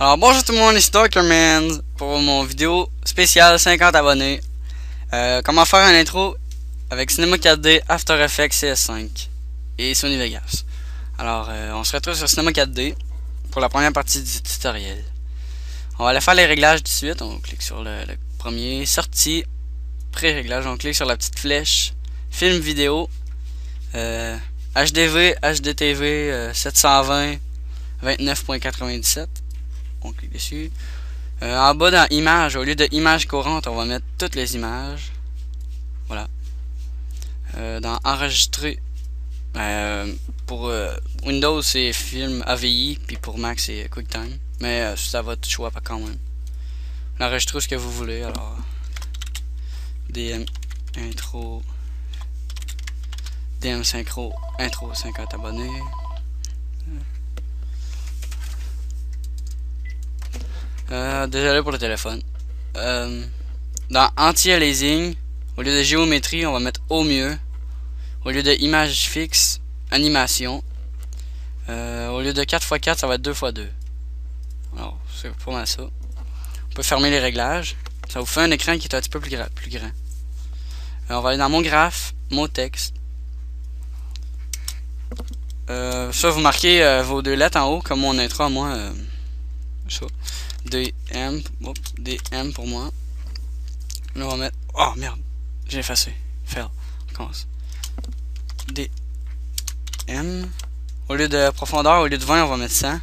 Alors bonjour tout le monde, ici Doctorman pour mon vidéo spéciale 50 abonnés. Comment faire un intro avec Cinema 4D, After Effects, CS5 et Sony Vegas. Alors on se retrouve sur Cinema 4D pour la première partie du tutoriel. On va aller faire les réglages tout de suite. On clique sur le premier, sortie, pré-réglage. On clique sur la petite flèche, film vidéo, HDV, HDTV 720, 29.97. On clique dessus. En bas dans images, au lieu de images courantes, on va mettre toutes les images. Voilà. Dans enregistrer, pour Windows c'est film AVI, puis pour Mac c'est QuickTime. Mais c'est à votre choix pas quand même. Enregistrez ce que vous voulez. Alors DM intro, DM synchro, intro 50 abonnés. Désolé pour le téléphone. Dans anti-aliasing, au lieu de géométrie, on va mettre au mieux. Au lieu de image fixe, animation. Au lieu de 4x4, ça va être 2x2. Alors, c'est pour moi ça. On peut fermer les réglages. Ça vous fait un écran qui est un petit peu plus grand. On va aller dans mon graphe, mon texte. Ça, vous marquez vos deux lettres en haut, comme mon intro à moi. Ça. DM, DM pour moi. Là, on va mettre. Oh merde, j'ai effacé. Fail. On commence. DM. Au lieu de profondeur, au lieu de 20, on va mettre 100.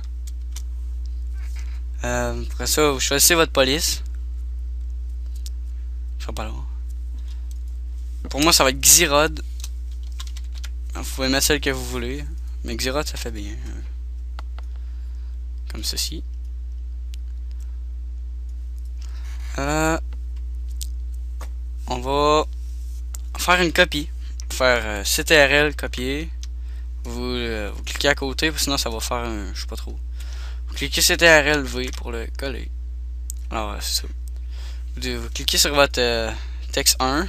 Après ça, vous choisissez votre police. Je serai pas loin. Pour moi, ça va être Xirod. Vous pouvez mettre celle que vous voulez. Mais Xirod, ça fait bien. Comme ceci. On va faire une copie. Faire CTRL copier. Vous cliquez à côté, sinon ça va faire un. Je sais pas trop. Vous cliquez CTRL V pour le coller. Alors c'est ça. Vous cliquez sur votre texte 1.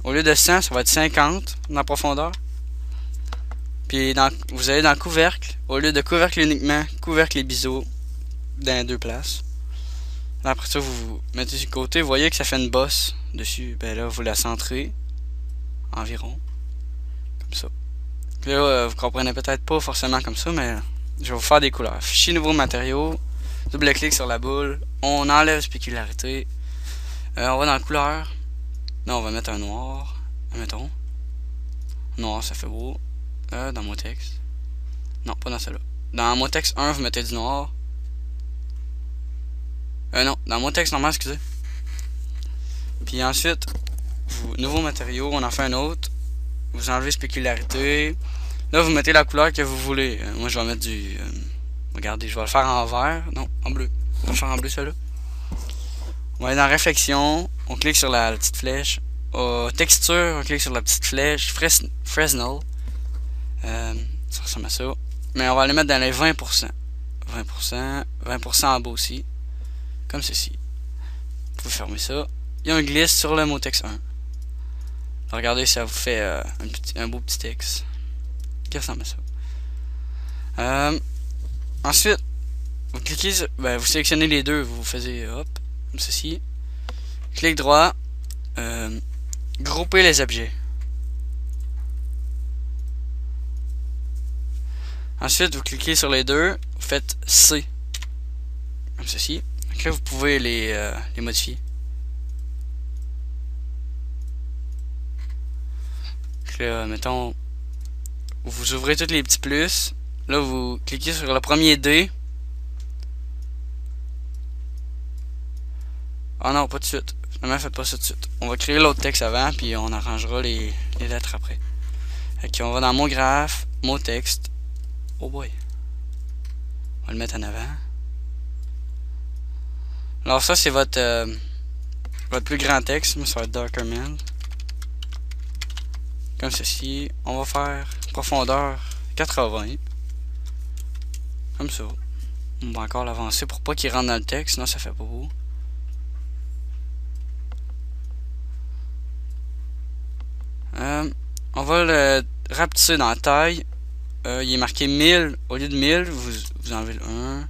Au lieu de 100, ça va être 50 dans la profondeur. Puis vous allez dans couvercle. Au lieu de couvercle uniquement, couvercle et biseaux dans deux places. Après ça, vous mettez sur le côté, vous voyez que ça fait une bosse dessus. Ben là, vous la centrez environ. Comme ça. Puis là, vous comprenez peut-être pas forcément comme ça, mais je vais vous faire des couleurs. Fichier nouveau matériau, double-clic sur la boule, on enlève spécularité. On va dans couleur. Là, on va mettre un noir. Mettons. Noir, ça fait beau. Dans mon texte. Non, pas dans celui-là. Dans mon texte 1, vous mettez du noir. Non, dans mon texte normal, excusez. Puis ensuite, nouveau matériau, on en fait un autre. Vous enlevez spécularité. Là, vous mettez la couleur que vous voulez. Moi, je vais mettre du. Regardez, je vais le faire en vert. Non, en bleu. Je vais le faire en bleu, celui-là. On va aller dans réflexion. On clique sur la petite flèche. Texture, on clique sur la petite flèche. Fresnel. Ça ressemble à ça. Mais on va les mettre dans les 20%. 20% en bas aussi. Comme ceci. Vous pouvez fermer ça. Il y a un glisse sur le mot texte 1. Alors, regardez, ça vous fait un beau petit texte qui ressemble à ça. Ensuite, vous cliquez sur, vous sélectionnez les deux, vous faisiez hop, comme ceci. Clic droit, grouper les objets. Ensuite, vous cliquez sur les deux, vous faites C, comme ceci. Donc là, vous pouvez les modifier. Donc là, mettons, vous ouvrez tous les petits plus. Là, vous cliquez sur le premier D. Ah non, pas tout de suite. Finalement, faites pas ça tout de suite. On va créer l'autre texte avant, puis on arrangera les lettres après. Ok, on va dans mon graphe, mon texte. Oh boy. On va le mettre en avant. Alors ça, c'est votre plus grand texte. Moi, ça va être Doctorman. Comme ceci. On va faire profondeur 80. Comme ça. On va encore l'avancer pour pas qu'il rentre dans le texte, sinon ça fait pas beau. On va le rapetisser dans la taille. Il est marqué 1000. Au lieu de 1000, vous enlevez le 1.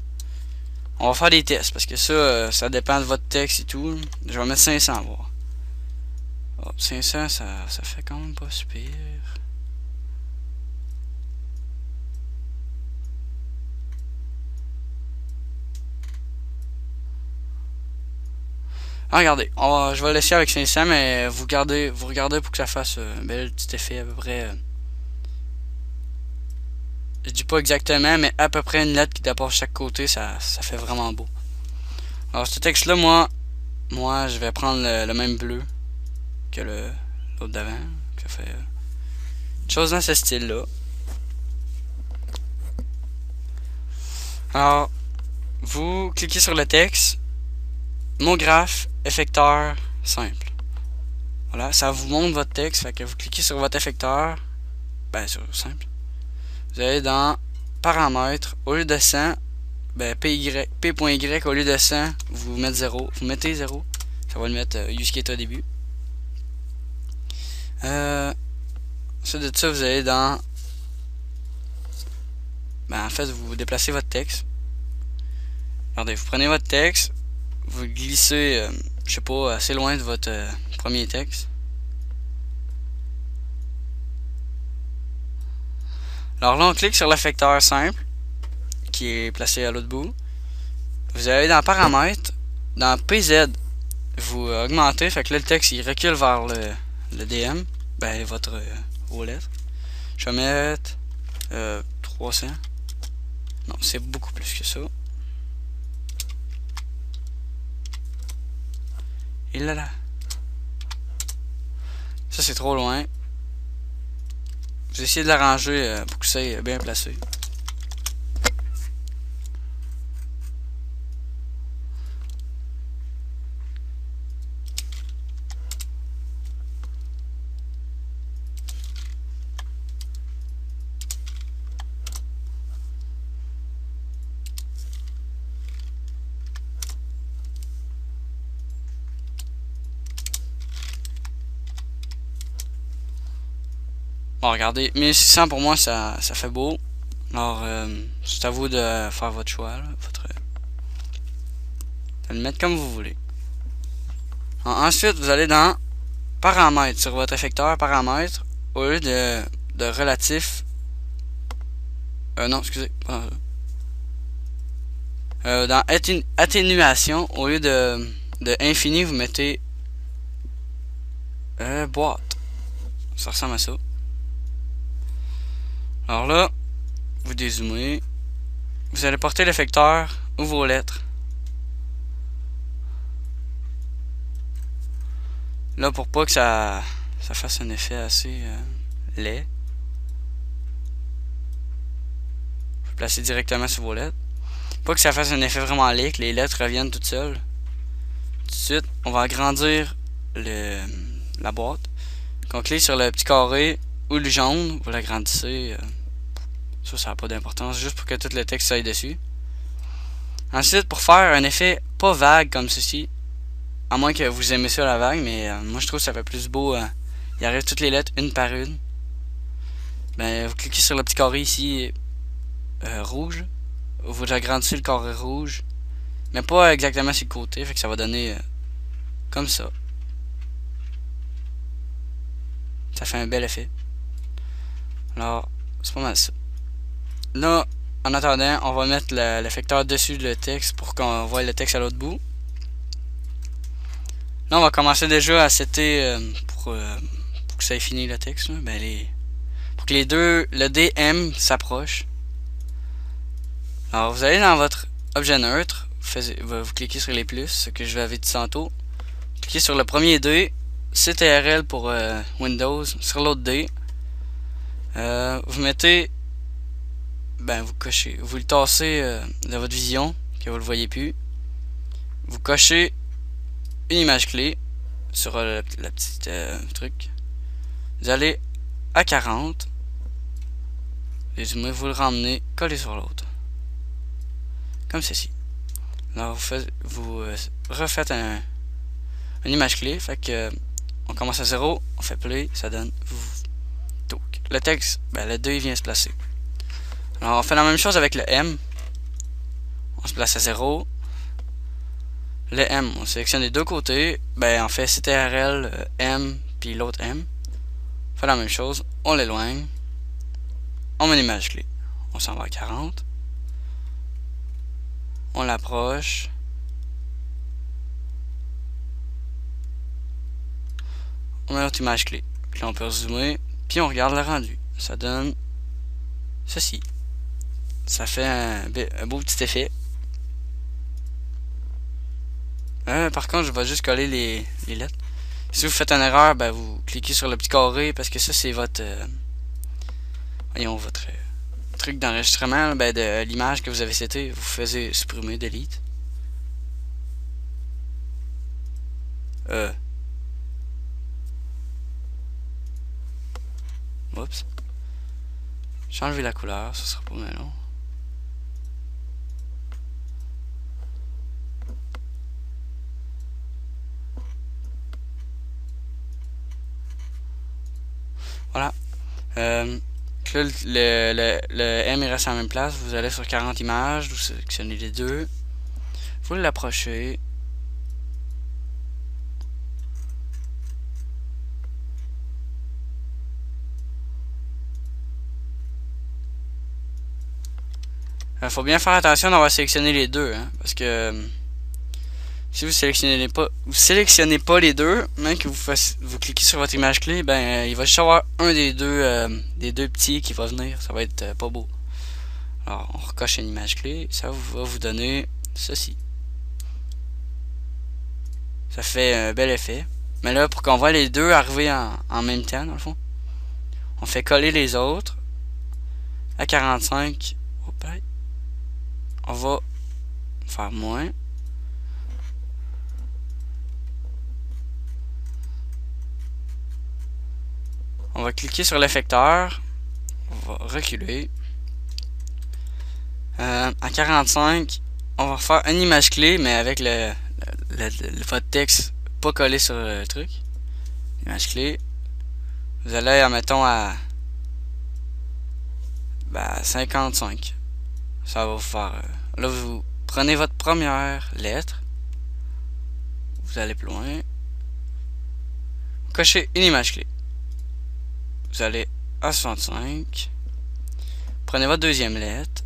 On va faire des tests parce que ça, ça dépend de votre texte et tout. Je vais mettre 500 voir. Oh, 500, ça fait quand même pas super. Ah, regardez, je vais laisser avec 500, mais vous regardez pour que ça fasse un bel petit effet à peu près. Je dis pas exactement, mais à peu près une lettre qui dépasse chaque côté, ça fait vraiment beau. Alors ce texte-là, moi, je vais prendre le même bleu que l'autre d'avant. Ça fait une chose dans ce style-là. Alors, vous cliquez sur le texte, mot graphe, effecteur, simple. Voilà, ça vous montre votre texte, fait que vous cliquez sur votre effecteur, ben sur simple. Vous allez dans paramètres, au lieu de 100, ben p.y au lieu de 100, vous mettez 0. Vous mettez 0. Ça va le mettre useCase au début. Ensuite de ça, vous allez dans. Ben en fait, vous déplacez votre texte. Regardez, vous prenez votre texte, vous le glissez, je sais pas, assez loin de votre premier texte. Alors là, on clique sur l'effecteur simple, qui est placé à l'autre bout. Vous allez dans paramètres, dans PZ, vous augmentez, fait que là le texte il recule vers le DM, ben votre vos lettres. Je vais mettre 300. Non, c'est beaucoup plus que ça. Et là. Ça c'est trop loin. Vous essayez de l'arranger pour que ça soit bien placé. Bon, regardez, 1600 pour moi, ça fait beau. Alors, c'est à vous de faire votre choix. Là, de le mettre comme vous voulez. Ensuite, vous allez dans paramètres, sur votre effecteur paramètres, au lieu de relatif. Non, excusez. Dans atténuation, au lieu de infini, vous mettez boîte. Ça ressemble à ça. Alors là, vous dézoomez. Vous allez porter l'effecteur ou vos lettres. Là, pour pas que ça fasse un effet assez laid, vous le placez directement sur vos lettres. Pas que ça fasse un effet vraiment laid, que les lettres reviennent toutes seules. Tout de suite, on va agrandir la boîte. Quand on clique sur le petit carré ou le jaune, vous l'agrandissez. Ça n'a pas d'importance, juste pour que tout le texte aille dessus. Ensuite, pour faire un effet pas vague comme ceci, à moins que vous aimez ça la vague, mais moi je trouve que ça fait plus beau. Il arrive toutes les lettres une par une. Ben, vous cliquez sur le petit carré ici, rouge. Vous agrandissez le carré rouge, mais pas exactement sur le côté, fait que ça va donner comme ça. Ça fait un bel effet. Alors, c'est pas mal ça. Là, en attendant, on va mettre l'effecteur dessus le texte pour qu'on voit le texte à l'autre bout. Là, on va commencer déjà à setter pour que ça ait fini le texte. Là. Ben, pour que le DM s'approche. Alors, vous allez dans votre objet neutre, vous cliquez sur les plus, ce que je vais avoir dit tantôt. Cliquez sur le premier D, CTRL pour Windows, sur l'autre D. Vous mettez, ben vous cochez, vous le tassez de votre vision, que vous le voyez plus. Vous cochez une image clé sur le petit truc. Vous allez à 40. Résumé, vous le ramenez collé sur l'autre. Comme ceci. Alors vous refaites une image clé. Fait que on commence à 0, on fait play, ça donne donc, le texte, ben le 2 vient se placer. Alors on fait la même chose avec le M. on se place à 0. Le M, on sélectionne les deux côtés. Ben, on fait CTRL M, puis l'autre M. On fait la même chose. On l'éloigne. On met l'image clé. On s'en va à 40. On l'approche. On met notre image clé. Puis là, on peut zoomer. Puis on regarde le rendu. Ça donne ceci. Ça fait un beau petit effet. Par contre, je vais juste coller les lettres. Si vous faites une erreur, ben vous cliquez sur le petit carré parce que ça c'est votre voyons, votre truc d'enregistrement ben, de l'image que vous avez setée. Vous faisiez supprimer, delete. Oups. J'ai enlevé la couleur, ça sera pas mal long. Voilà. Le M il reste à la même place. Vous allez sur 40 images, vous sélectionnez les deux. Vous l'approchez. Faut bien faire attention d'avoir sélectionné les deux, hein, parce que si vous sélectionnez pas les deux, même que vous cliquez sur votre image clé, ben il va juste avoir un des deux petits qui va venir. Ça va être pas beau. Alors on recoche une image clé, ça va vous donner ceci. Ça fait un bel effet. Mais là, pour qu'on voit les deux arriver en même temps, dans le fond, on fait coller les autres à 45. Hop, on va faire moins. On va cliquer sur l'effecteur. On va reculer. À 45, on va faire une image clé, mais avec votre texte pas collé sur le truc. Image clé. Vous allez, mettons, à 55. Ça va vous faire... là, vous prenez votre première lettre. Vous allez plus loin. Vous cochez une image clé. Vous allez à 65. Prenez votre deuxième lettre.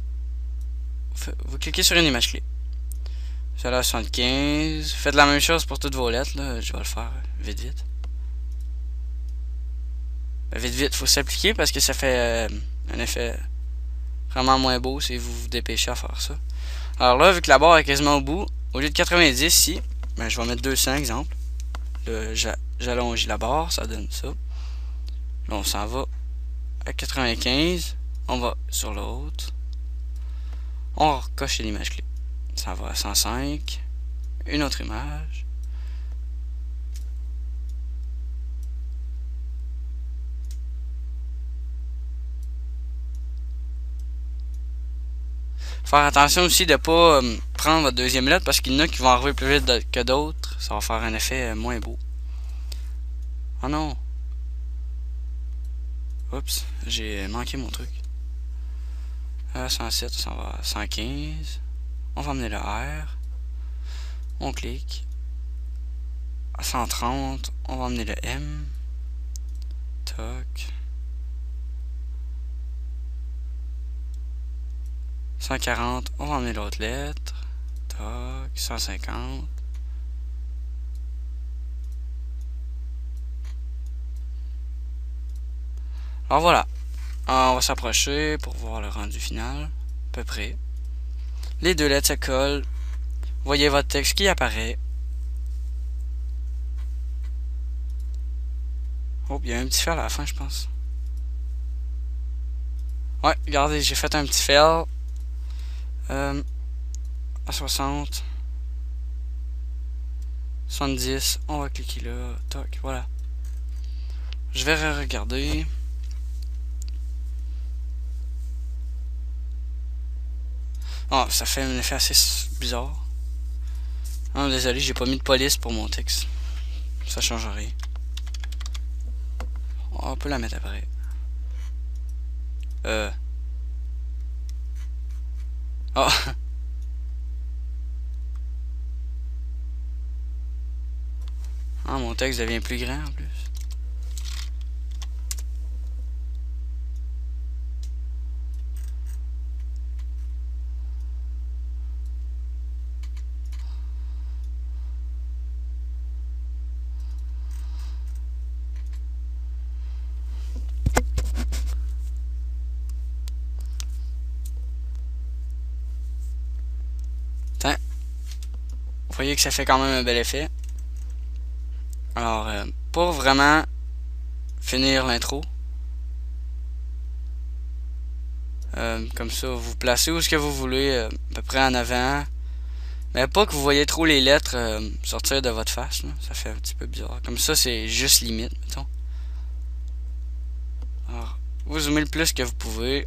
Vous cliquez sur une image clé. Vous allez à 75. Faites la même chose pour toutes vos lettres. Là. Je vais le faire vite vite. Vite vite, faut s'appliquer parce que ça fait un effet vraiment moins beau si vous vous dépêchez à faire ça. Alors là, vu que la barre est quasiment au bout, au lieu de 90 ici, ben, je vais mettre 200 exemple. J'allonge la barre, ça donne ça. Là, on s'en va à 95. On va sur l'autre. On recoche l'image clé. Ça va à 105. Une autre image. Faire attention aussi de ne pas prendre votre deuxième lettre parce qu'il y en a qui vont arriver plus vite que d'autres. Ça va faire un effet moins beau. Oh non. Oups, j'ai manqué mon truc. 107, ça va à 115. On va emmener le R. On clique. À 130, on va emmener le M. Toc. 140, on va emmener l'autre lettre. Toc. 150. Alors voilà. On va s'approcher pour voir le rendu final. À peu près. Les deux lettres se collent. Voyez votre texte qui apparaît. Oh, il y a un petit fail à la fin, je pense. Ouais, regardez, j'ai fait un petit fail. À 60. 70. On va cliquer là. Toc, voilà. Je vais regarder. Oh, ça fait un effet assez bizarre. Ah, désolé, j'ai pas mis de police pour mon texte. Ça change rien. On peut la mettre après. Oh. Ah, mon texte devient plus grand en plus. Tiens, vous voyez que ça fait quand même un bel effet. Alors, pour vraiment finir l'intro, comme ça, vous placez où ce que vous voulez, à peu près en avant. Mais pas que vous voyez trop les lettres sortir de votre face, là. Ça fait un petit peu bizarre. Comme ça, c'est juste limite, mettons. Alors, vous zoomez le plus que vous pouvez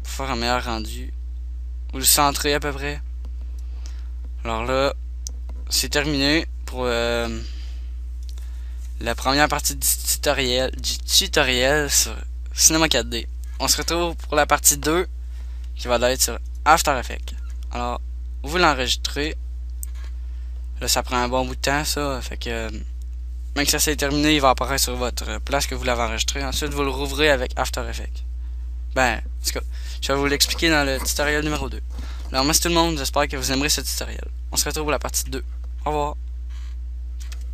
pour faire un meilleur rendu. Vous le centrez à peu près. Alors là, c'est terminé pour la première partie du tutoriel sur Cinema 4D. On se retrouve pour la partie 2 qui va être sur After Effects. Alors, vous l'enregistrez. Là, ça prend un bon bout de temps, ça. Fait que, même que ça s'est terminé, il va apparaître sur votre place que vous l'avez enregistré. Ensuite, vous le rouvrez avec After Effects. Ben, en tout cas, je vais vous l'expliquer dans le tutoriel numéro 2. Alors, merci tout le monde. J'espère que vous aimerez ce tutoriel. On se retrouve pour la partie 2. Au revoir.